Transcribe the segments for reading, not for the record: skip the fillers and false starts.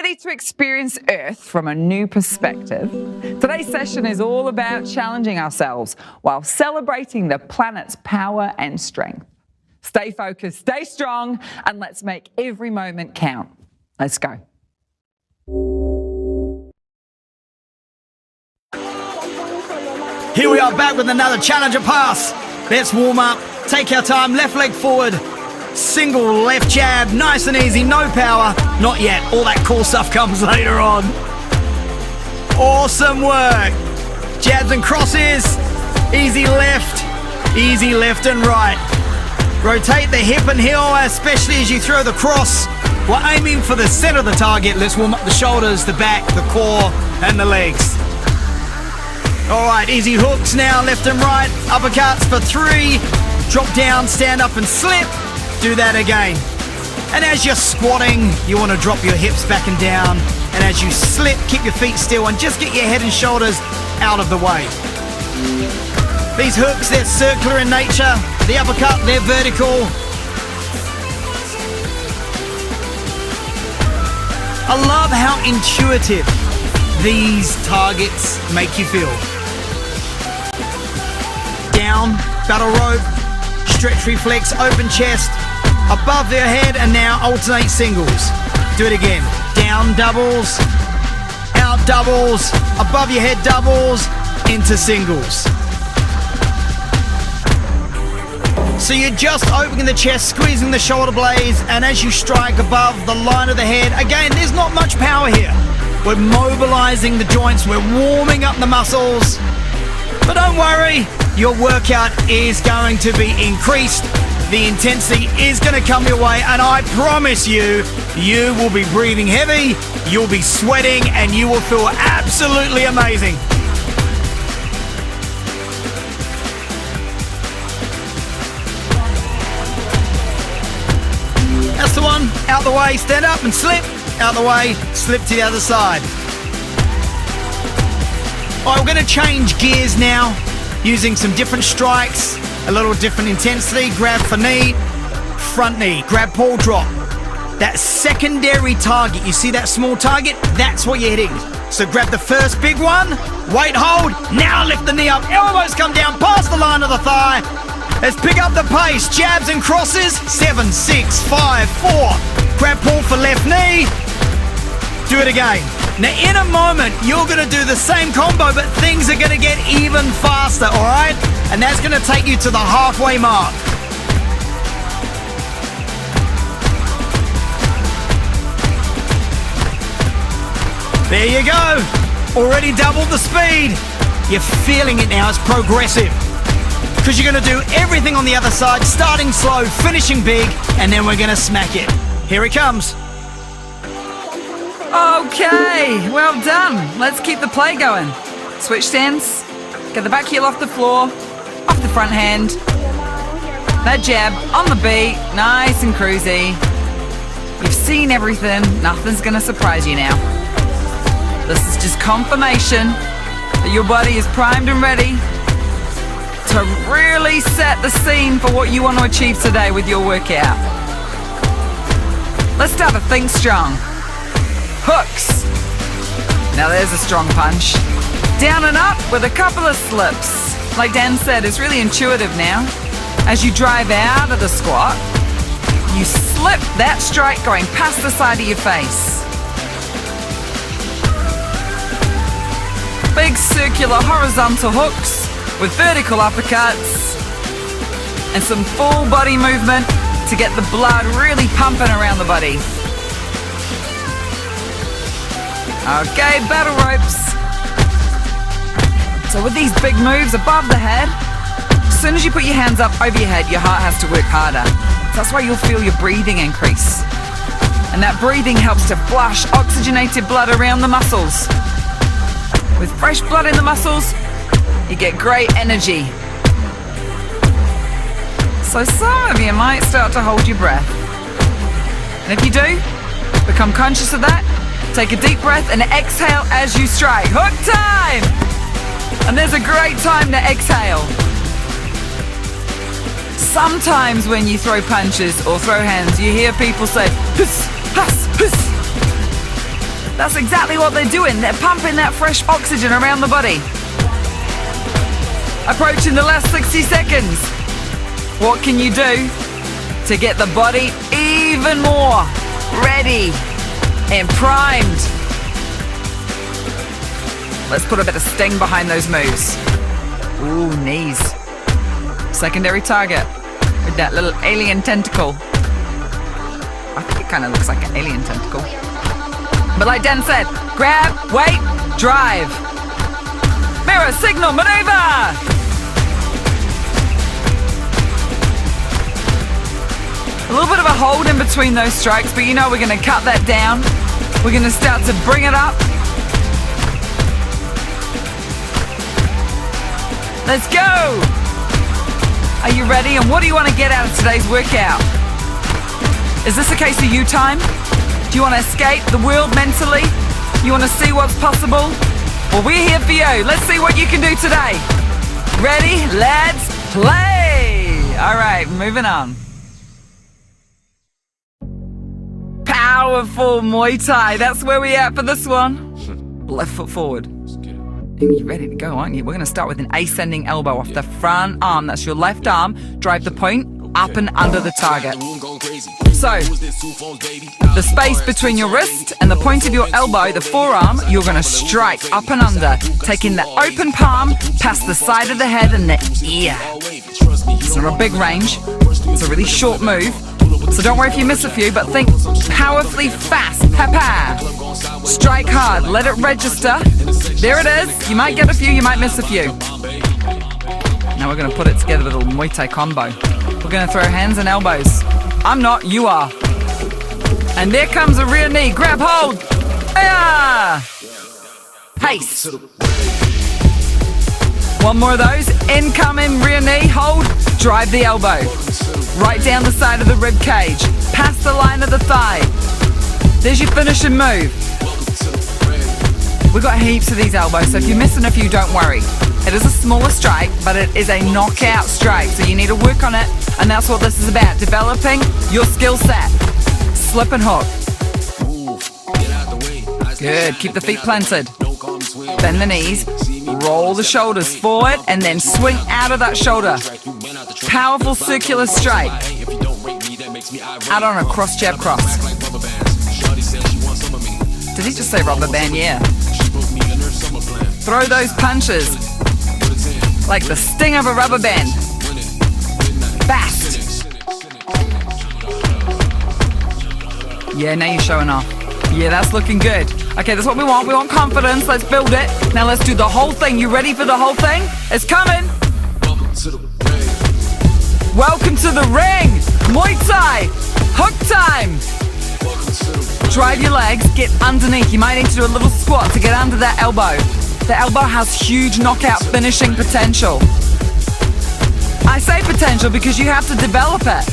Ready to experience Earth from a new perspective? Today's session is all about challenging ourselves while celebrating the planet's power and strength. Stay focused, stay strong, and let's make every moment count. Let's go. Here we are back with another Challenger pass. Let's warm up, take our time, left leg forward, single left jab, nice and easy, no power. Not yet, all that cool stuff comes later on. Awesome work. Jabs and crosses, easy left and right. Rotate the hip and heel, especially as you throw the cross. We're aiming for the center of the target. Let's warm up the shoulders, the back, the core, and the legs. All right, easy hooks now, left and right. Uppercuts for 3. Drop down, stand up and slip. Do that again. And as you're squatting, you want to drop your hips back and down. And as you slip, keep your feet still and just get your head and shoulders out of the way. These hooks, they're circular in nature. The uppercut, they're vertical. I love how intuitive these targets make you feel. Down, battle rope, stretch reflex, open chest, above their head, and now alternate singles. Do it again. Down doubles, out doubles, above your head doubles, into singles. So you're just opening the chest, squeezing the shoulder blades, and as you strike above the line of the head, again, there's not much power here. We're mobilizing the joints, we're warming up the muscles. But don't worry, your workout is going to be increased. The intensity is going to come your way, and I promise you, you will be breathing heavy, you'll be sweating, and you will feel absolutely amazing. That's the one. Out the way, stand up and slip. Out the way, slip to the other side. All right, we're going to change gears now, using some different strikes, a little different intensity. Grab for knee, front knee, grab pull drop. That secondary target, you see that small target? That's what you're hitting. So grab the first big one, wait, hold, now lift the knee up, elbows come down past the line of the thigh. Let's pick up the pace, jabs and crosses, 7, 6, 5, 4. Grab pull for left knee, do it again. Now in a moment, you're gonna do the same combo, but things are gonna get even faster, all right? And that's gonna take you to the halfway mark. There you go. Already doubled the speed. You're feeling it now, it's progressive. Because you're gonna do everything on the other side, starting slow, finishing big, and then we're gonna smack it. Here it comes. Okay, well done. Let's keep the play going. Switch stance, get the back heel off the floor, off the front hand. That jab on the beat, nice and cruisy. You've seen everything, nothing's gonna surprise you now. This is just confirmation that your body is primed and ready to really set the scene for what you want to achieve today with your workout. Let's start to think strong. Hooks. Now there's a strong punch. Down and up with a couple of slips. Like Dan said, it's really intuitive now. As you drive out of the squat, you slip that strike going past the side of your face. Big circular horizontal hooks with vertical uppercuts and some full body movement to get the blood really pumping around the body. Okay, battle ropes. So with these big moves above the head, as soon as you put your hands up over your head, your heart has to work harder. So that's why you'll feel your breathing increase. And that breathing helps to flush oxygenated blood around the muscles. With fresh blood in the muscles, you get great energy. So some of you might start to hold your breath. And if you do, become conscious of that. Take a deep breath and exhale as you strike. Hook time! And there's a great time to exhale. Sometimes when you throw punches or throw hands, you hear people say, "Huss, huss, huss." That's exactly what they're doing. They're pumping that fresh oxygen around the body. Approaching the last 60 seconds. What can you do to get the body even more ready and primed? Let's put a bit of sting behind those moves. Ooh, knees. Secondary target with that little alien tentacle. I think it kind of looks like an alien tentacle. But like Dan said, grab, wait, drive. Mirror, signal, maneuver! A little bit of a hold in between those strikes, but you know we're going to cut that down. We're going to start to bring it up. Let's go! Are you ready? And what do you want to get out of today's workout? Is this a case of you time? Do you want to escape the world mentally? You want to see what's possible? Well, we're here for you. Let's see what you can do today. Ready? Let's play! All right, moving on. Powerful Muay Thai. That's where we're at for this one. Left foot forward. You're ready to go, aren't you? We're going to start with an ascending elbow off the front arm. That's your left arm. Drive the point up and under the target. So, the space between your wrist and the point of your elbow, the forearm, you're going to strike up and under, taking the open palm past the side of the head and the ear. It's not a big range. It's a really short move. So don't worry if you miss a few, but think powerfully fast. Pa-pa. Strike hard. Let it register. There it is. You might get a few, you might miss a few. Now we're going to put it together with a little Muay Thai combo. We're going to throw hands and elbows. I'm not, you are. And there comes a rear knee. Grab hold. Yeah. Pace. One more of those. Incoming rear knee. Hold. Drive the elbow. Right down the side of the rib cage. Past the line of the thigh. There's your finishing move. We've got heaps of these elbows, so if you're missing a few, don't worry. It is a smaller strike, but it is a knockout strike, so you need to work on it, and that's what this is about, developing your skill set. Slip and hook. Good, keep the feet planted. Bend the knees, roll the shoulders forward, and then swing out of that shoulder. Powerful circular strike. Out on a cross jab cross. Did he just say rubber band? Yeah. Throw those punches like the sting of a rubber band. Fast. Yeah, now you're showing off. Yeah, that's looking good. Okay, that's what we want. We want confidence. Let's build it. Now let's do the whole thing. You ready for the whole thing? It's coming. Welcome to the ring. Muay Thai. Hook time. Drive your legs, get underneath. You might need to do a little squat to get under that elbow. The elbow has huge knockout finishing potential. I say potential because you have to develop it.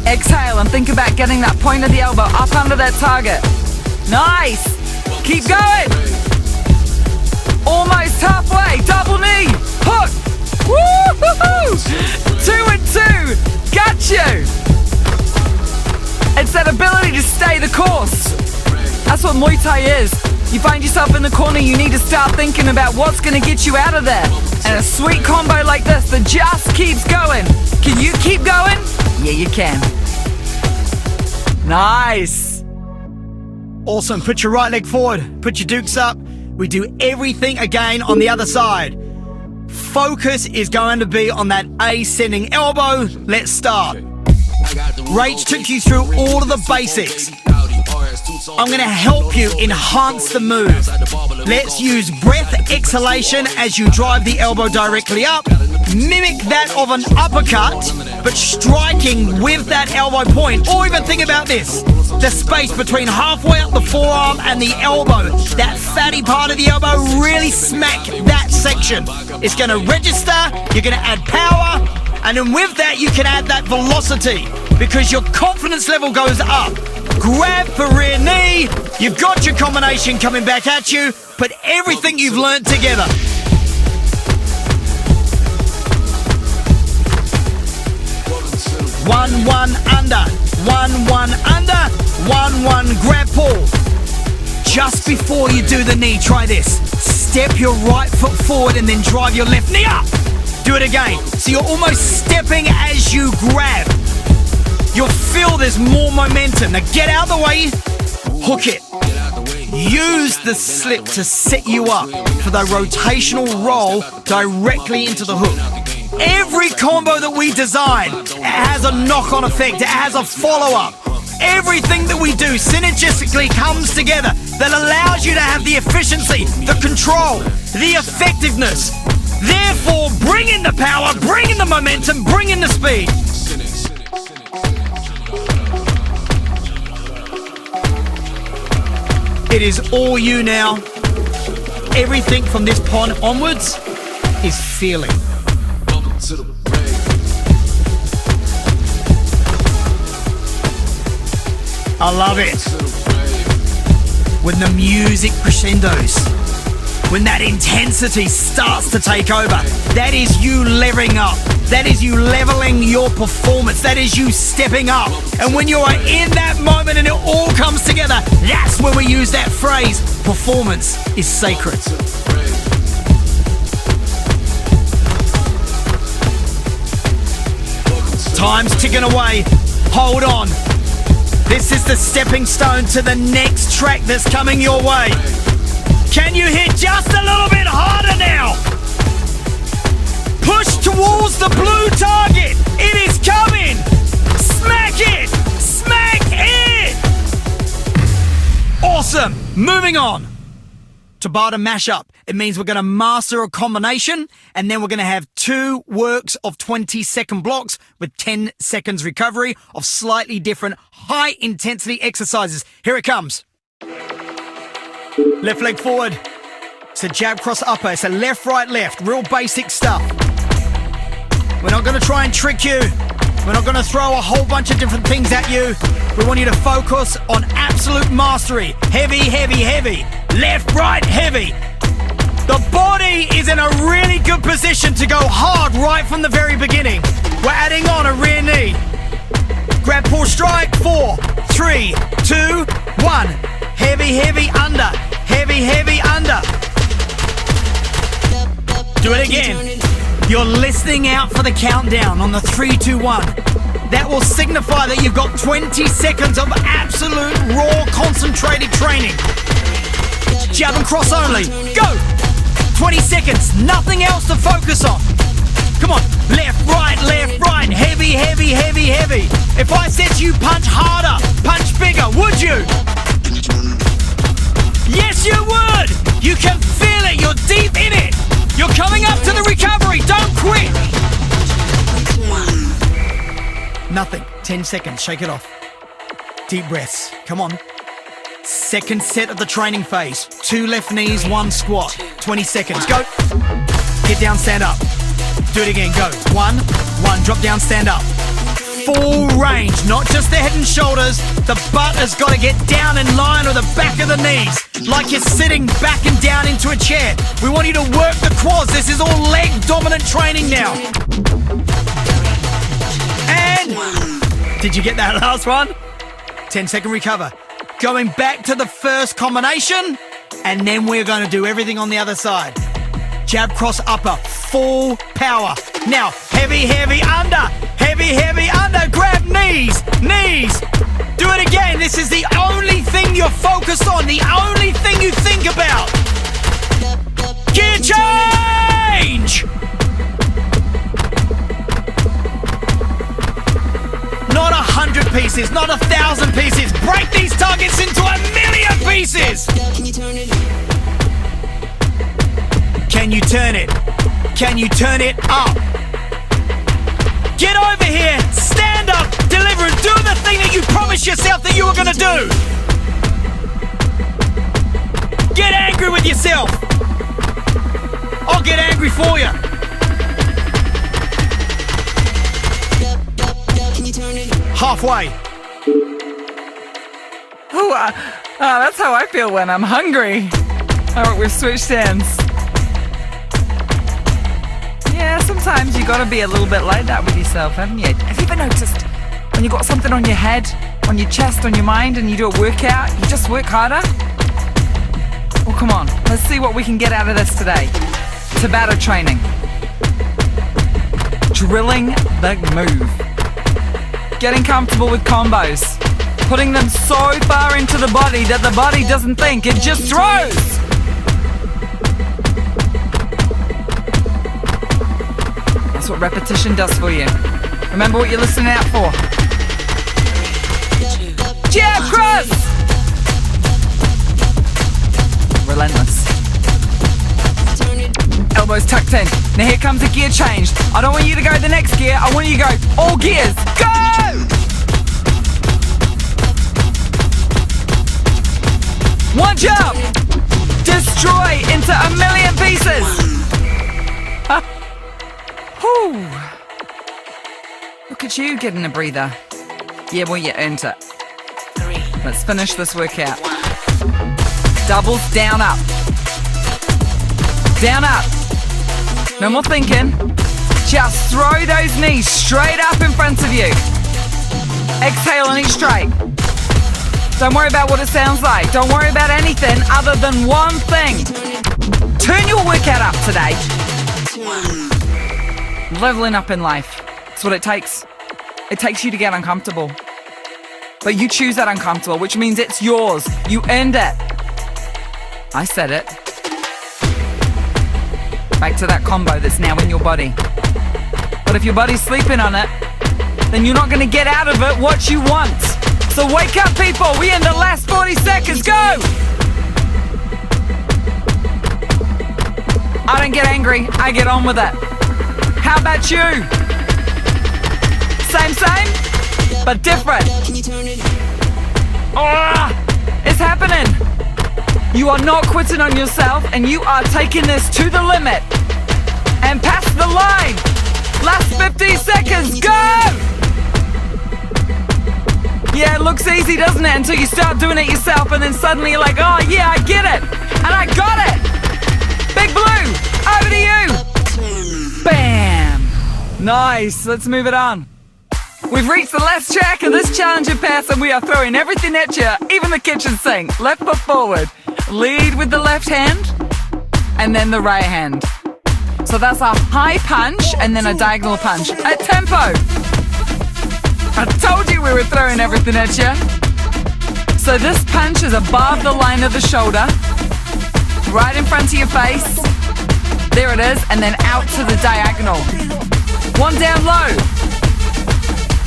Exhale and think about getting that point of the elbow up under that target. Nice. Keep going. Almost halfway. Double knee. Hook. Woo-hoo-hoo. 2 and 2. Got you. It's that ability to stay the course. That's what Muay Thai is. You find yourself in the corner, you need to start thinking about what's going to get you out of there. And a sweet combo like this that just keeps going. Can you keep going? Yeah, you can. Nice. Awesome. Put your right leg forward. Put your dukes up. We do everything again on the other side. Focus is going to be on that ascending elbow. Let's start. Rach took you through all of the basics. I'm going to help you enhance the move. Let's use breath exhalation as you drive the elbow directly up. Mimic that of an uppercut, but striking with that elbow point. Or even think about this. The space between halfway up the forearm and the elbow. That fatty part of the elbow, really smack that section. It's going to register. You're going to add power. And then with that, you can add that velocity because your confidence level goes up. Grab for rear knee. You've got your combination coming back at you. Put everything you've learned together. One under. 1-1 under. 1-1 grab pull. before you do the knee, try this. Step your right foot forward and then drive your left knee up. Do it again. So you're almost stepping as you grab. You'll feel there's more momentum. Now get out of the way, hook it. Use the slip to set you up for the rotational roll directly into the hook. Every combo that we design has a knock-on effect. It has a follow-up. Everything that we do synergistically comes together that allows you to have the efficiency, the control, the effectiveness. Therefore, bring in the power, bring in the momentum, bring in the speed. It is all you now. Everything from this point onwards is feeling. I love it. When the music crescendos, when that intensity starts to take over, that is you leveling up. That is you leveling your performance. That is you stepping up. And when you are in that moment and it all comes together, that's when we use that phrase, performance is sacred. Time's ticking away. Hold on. This is the stepping stone to the next track that's coming your way. Can you hit just a little bit harder now? Push towards the blue target. It is coming. Smack it. Smack it. Awesome. Moving on to Tabata mashup. It means we're going to master a combination and then we're going to have 2 works of 20-second blocks with 10 seconds recovery of slightly different high intensity exercises. Here it comes. Left leg forward. It's a jab cross upper. It's a left, right, left. Real basic stuff. We're not going to try and trick you. We're not going to throw a whole bunch of different things at you. We want you to focus on absolute mastery. Heavy, heavy, heavy. Left, right, heavy. The body is in a really good position to go hard right from the very beginning. We're adding on a rear knee. Grab, pull, strike. 4, 3, 2, 1. Heavy, heavy, under. Heavy, heavy, under. Do it again. You're listening out for the countdown on the 3, 2, 1. That will signify that you've got 20 seconds of absolute raw concentrated training. Jab and cross only. Go! 20 seconds, nothing else to focus on. Come on, left, right, heavy, heavy, heavy, heavy. If I said to you punch harder, punch bigger, would you? Yes, you would! You can feel it, you're deep in it. You're coming up to the recovery, don't quit. Nothing, 10 seconds, shake it off. Deep breaths, come on. Second set of the training phase. 2 left knees, 1 squat. 20 seconds, go. Get down, stand up. Do it again, go. 1, drop down, stand up. Full range, not just the head and shoulders. The butt has got to get down in line with the back of the knees, like you're sitting back and down into a chair. We want you to work the quads. This is all leg dominant training now. And did you get that last one? 10-second recover. Going back to the first combination, and then we're going to do everything on the other side. Jab, cross, upper, full power. Now, heavy, heavy, under. Heavy, heavy, under. Grab knees, knees. Do it again. This is the only thing you're focused on, the only thing you think about. Gear change! Not 100 pieces, not 1,000 pieces. Break these targets into 1,000,000 pieces. Can you turn it? Can you turn it? Can you turn it up? Get over here, stand up, deliver, and do the thing that you promised yourself that you were gonna do. Get angry with yourself. I'll get angry for you. Halfway. Oh, that's how I feel when I'm hungry. Oh, we've switched hands. Yeah, sometimes you gotta be a little bit like that with yourself, haven't you? Have you ever noticed when you got something on your head, on your chest, on your mind, and you do a workout, you just work harder? Well, come on. Let's see what we can get out of this today. Tabata training. Drilling the move. Getting comfortable with combos. Putting them so far into the body that the body doesn't think, it just throws. That's what repetition does for you. Remember what you're listening out for. Jab cross! Relentless. Elbows tucked in. Now here comes a gear change. I don't want you to go the next gear. I want you to go all gears. Go! One jump! Destroy into a million pieces! Whew. Look at you getting a breather. Yeah, well, you earned it. Let's finish this workout. Doubles down, up. Down, up. No more thinking. Just throw those knees straight up in front of you. Exhale and eat straight. Don't worry about what it sounds like. Don't worry about anything other than one thing. Turn your workout up today. Leveling up in life. That's what it takes. It takes you to get uncomfortable. But you choose that uncomfortable, which means it's yours. You earned it. I said it. Back to that combo that's now in your body. But if your body's sleeping on it, then you're not going to get out of it what you want. So wake up, people. We in the last 40 seconds. Go! I don't get angry. I get on with it. How about you? Same, but different. It's happening. You are not quitting on yourself, and you are taking this to the limit and past the line. Last 50 seconds. Go! Yeah, it looks easy, doesn't it? Until you start doing it yourself, and then suddenly you're like, oh yeah, I get it. And I got it. Big Blue, over to you. Bam. Nice, let's move it on. We've reached the last track of this challenger pass, and we are throwing everything at you, even the kitchen sink. Left foot forward. Lead with the left hand, and then the right hand. So that's a high punch, and then a diagonal punch. At tempo. I told you we were throwing everything at you. So this punch is above the line of the shoulder, right in front of your face. There it is, and then out to the diagonal. One down low.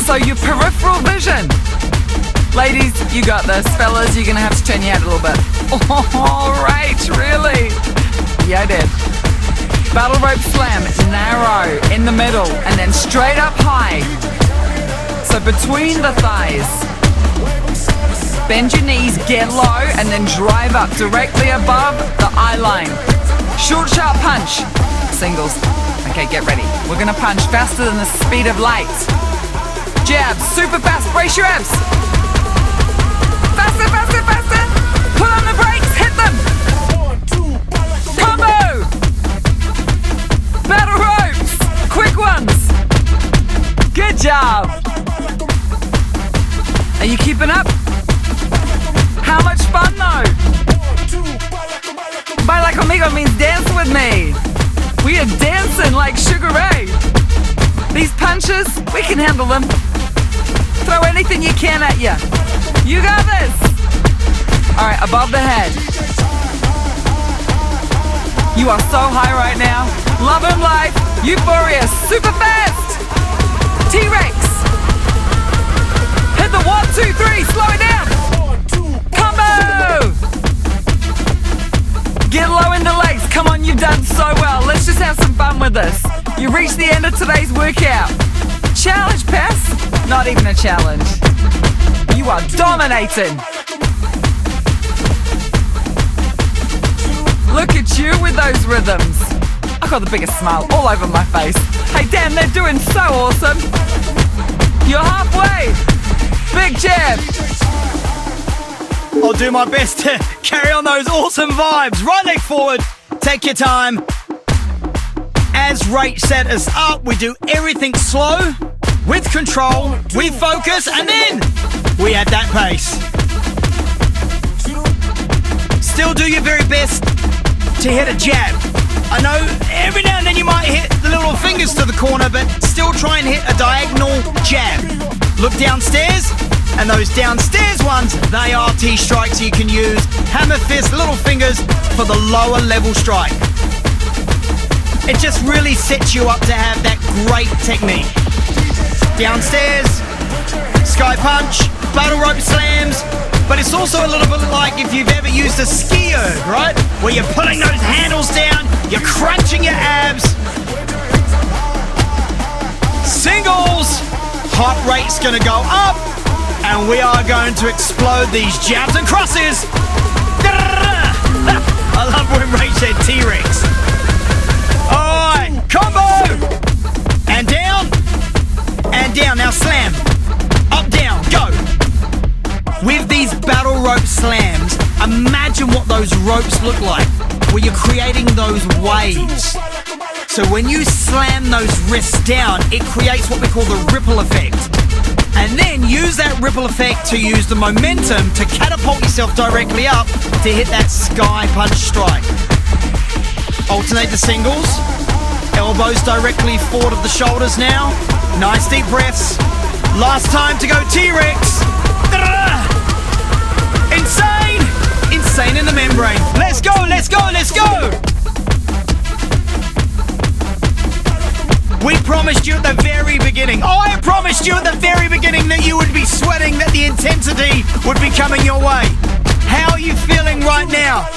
So your peripheral vision. Ladies, you got this. Fellas, you're gonna have to turn your head a little bit. All right, really? Yeah, I did. Battle rope slam, narrow in the middle, and then straight up high. So between the thighs, bend your knees, get low, and then drive up directly above the eye line. Short, sharp punch. Singles. Okay, get ready. We're gonna punch faster than the speed of light. Jab, super fast, brace your abs. Faster, faster, faster. Put on the brakes, hit them. Combo. Battle ropes, quick ones. Good job. Are you keeping up? How much fun though? Baila conmigo means dance with me. We are dancing like Sugar Ray. These punches, we can handle them. Throw anything you can at you. You got this. All right, above the head. You are so high right now. Love and life, euphoria, super fast. T-Rex. Hit the 1, 2, 3, slow it down. Combo. Get low in the legs. Come on, you've done so well. Let's just have some fun with this. You reached the end of today's workout. Challenge pass? Not even a challenge. You are dominating. Look at you with those rhythms. I got the biggest smile all over my face. Hey, damn, they're doing so awesome. You're halfway. Big jab. I'll do my best to carry on those awesome vibes. Right leg forward. Take your time. As Rach set us up, we do everything slow, with control, we focus, and then we add that pace. Still do your very best to hit a jab. I know every now and then you might hit the little fingers to the corner, but still try and hit a diagonal jab. Look downstairs, and those downstairs ones, they are T-strikes you can use. Hammer fist, little fingers for the lower level strike. It just really sets you up to have that great technique. Downstairs, sky punch, battle rope slams, but it's also a little bit like if you've ever used a ski erg, right? Where you're putting those handles down, you're crunching your abs. Singles, heart rate's gonna go up, and we are going to explode these jabs and crosses. I love when Ray said T-Rex. All right, combo, and down, and down. Now slam, up, down, go. With these battle rope slams, imagine what those ropes look like, where you're creating those waves. So when you slam those wrists down, it creates what we call the ripple effect. And then use that ripple effect to use the momentum to catapult yourself directly up to hit that sky punch strike. Alternate the singles, elbows directly forward of the shoulders now. Nice deep breaths. Last time to go T-Rex. Insane! Insane in the membrane. Let's go, let's go, let's go! We promised you at the very beginning. I promised you at the very beginning that you would be sweating, that the intensity would be coming your way. How are you feeling right now?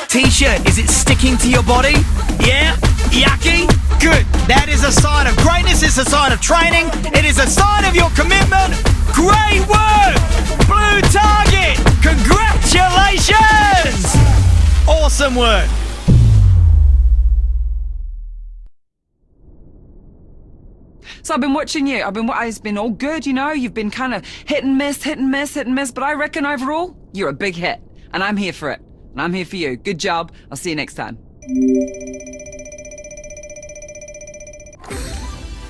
T-shirt, is it sticking to your body? Yeah? Yucky? Good. That is a sign of greatness. It's a sign of training. It is a sign of your commitment. Great work! Blue target! Congratulations! Awesome work. So I've been watching you. It's been all good, you know. You've been kind of hit and miss, hit and miss, hit and miss. But I reckon overall, you're a big hit. And I'm here for it. And I'm here for you. Good job. I'll see you next time.